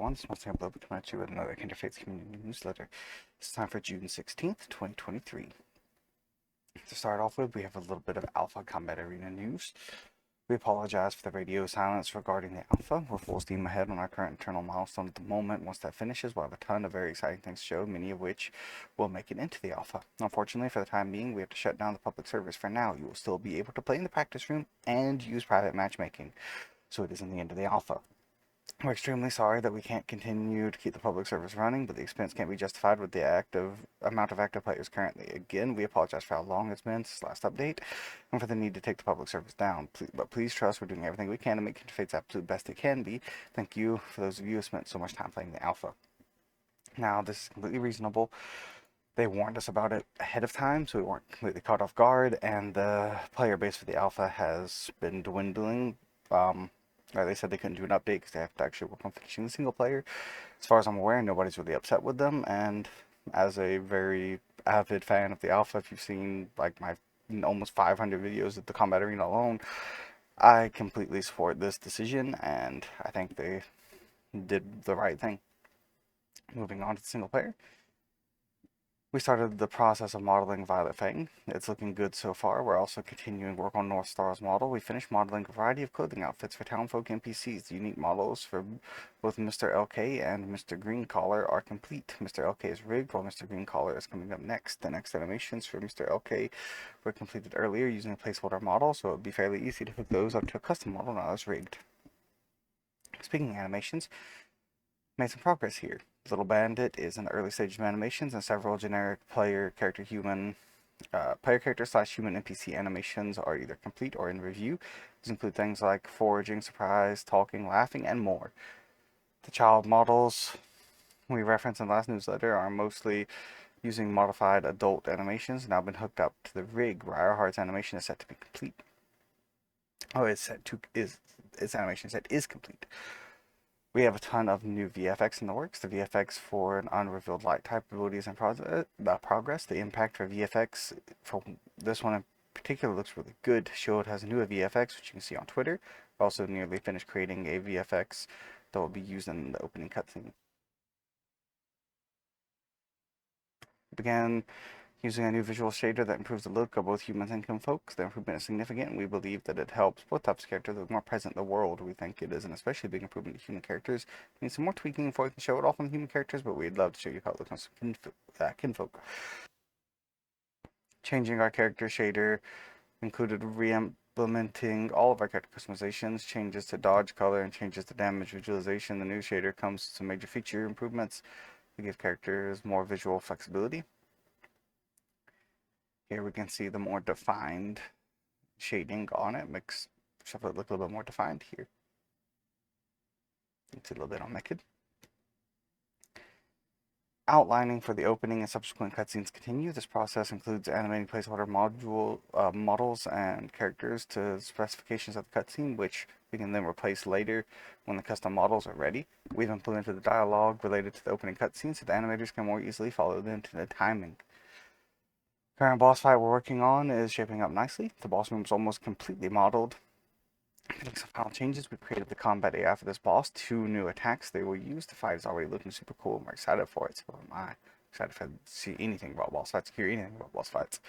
everyone, it's Monstertaming coming at you with another Kindred community newsletter. It's time for June 16th, 2023. To start off with, we have a little bit of Alpha Combat Arena news. We apologize for the radio silence regarding the Alpha. We're full steam ahead on our current internal milestone at the moment. Once that finishes, we'll have a ton of very exciting things to show, many of which will make it into the Alpha. Unfortunately, for the time being, we have to shut down the public service for now. You will still be able to play in the practice room and use private matchmaking, so it isn't the end of the Alpha. We're extremely sorry that we can't continue to keep the public service running, but the expense can't be justified with the amount of active players currently. Again, we apologize for how long it's been since last update, and for the need to take the public service down. But please trust we're doing everything we can to make Interfaith's absolute best it can be. Thank you for those of you who spent so much time playing the Alpha. Now, this is completely reasonable. They warned us about it ahead of time, so we weren't completely caught off guard, and the player base for the Alpha has been dwindling. They said they couldn't do an update because they have to actually work on finishing the single player. As far as I'm aware, nobody's really upset with them, and as a very avid fan of the Alpha, if you've seen like my almost 500 videos of the Combat Arena alone, I completely support this decision, and I think they did the right thing. Moving on to the single player. We started the process of modeling Violet Fang. It's looking good so far. We're also continuing work on North Star's model. We finished modeling a variety of clothing outfits for townfolk NPCs. The unique models for both Mr. LK and Mr. Green Collar are complete. Mr. LK is rigged, while Mr. Green Collar is coming up next. The next animations for Mr. LK were completed earlier using a placeholder model, so it would be fairly easy to hook those up to a custom model now it's rigged. Speaking of animations, made some progress here. Little Bandit is in the early stages of animations, and several generic player character slash human NPC animations are either complete or in review. These include things like foraging, surprise, talking, laughing, and more. The child models we referenced in the last newsletter are mostly using modified adult animations, now been hooked up to the rig where Ironheart's animation is set to be complete. Its animation set is complete. We have a ton of new VFX in the works. The VFX for an unrevealed light type abilities and progress. The impact for VFX for this one in particular looks really good. Shield has a new VFX, which you can see on Twitter. Also nearly finished creating a VFX that will be used in the opening cutscene. Began using a new visual shader that improves the look of both humans and kinfolk. The improvement is significant, and we believe that it helps both types of characters look more present in the world. We think it is an especially big improvement to human characters. We need some more tweaking before we can show it off on the human characters, but we'd love to show you how it looks on some kinfolk. Changing our character shader included re-implementing all of our character customizations, changes to dodge color, and changes to damage visualization. The new shader comes with some major feature improvements to give characters more visual flexibility. Here we can see the more defined shading on it. Makes stuff look a little bit more defined here. It's a little bit on Naked. Outlining for the opening and subsequent cutscenes continue. This process includes animating placeholder models and characters to specifications of the cutscene, which we can then replace later when the custom models are ready. We've implemented the dialogue related to the opening cutscene so the animators can more easily follow the intended timing. Current boss fight we're working on is shaping up nicely. The boss room is almost completely modeled. Making some final changes, we created the combat AI for this boss. 2 new attacks they will use. The fight is already looking super cool, and we're excited for it. So am I. Excited to see anything about boss fights, hear anything about boss fights.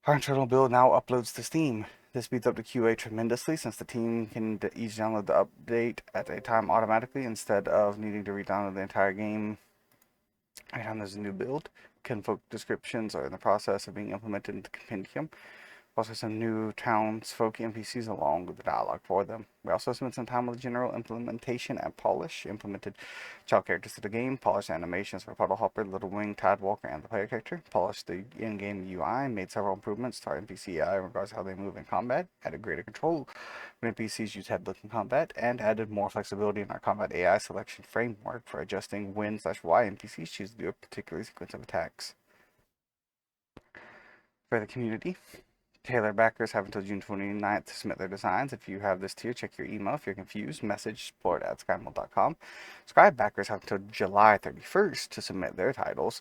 Our internal build now uploads to Steam. This speeds up the QA tremendously since the team can each download the update at a time automatically instead of needing to re-download the entire game. Anytime there's a new build, kinfolk descriptions are in the process of being implemented into the compendium. Also some new townsfolk NPCs along with the dialogue for them. We also spent some time with general implementation and polish, implemented child characters to the game, polished animations for Puddle Hopper, Little Wing, Tidewalker, and the player character, polished the in-game UI, made several improvements to our NPC AI in regards to how they move in combat, added greater control when NPCs use head-look in combat, and added more flexibility in our combat AI selection framework for adjusting when/why NPCs choose to do a particular sequence of attacks. For the community, Taylor backers have until June 29th to submit their designs. If you have this tier, check your email. If you're confused, message support@skymold.com. Scribe backers have until July 31st to submit their titles.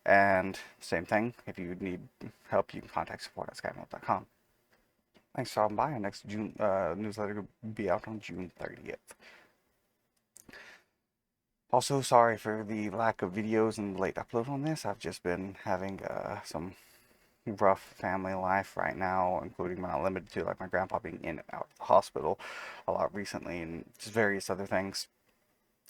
And same thing, if you need help, you can contact support@skymold.com. Thanks for stopping by. Our next June newsletter will be out on June 30th. Also, sorry for the lack of videos and late upload on this. I've just been having some rough family life right now, including but not limited to like my grandpa being in and out of the hospital a lot recently, and just various other things.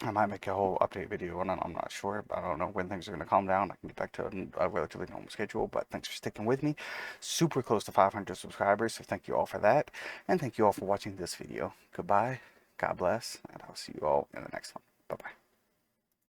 I might make a whole update video on it. I'm not sure. I don't know when things are going to calm down. I can get back to a relatively normal schedule, but thanks for sticking with me. Super close to 500 subscribers, so thank you all for that. And thank you all for watching this video. Goodbye, God bless, and I'll see you all in the next one. Bye-bye.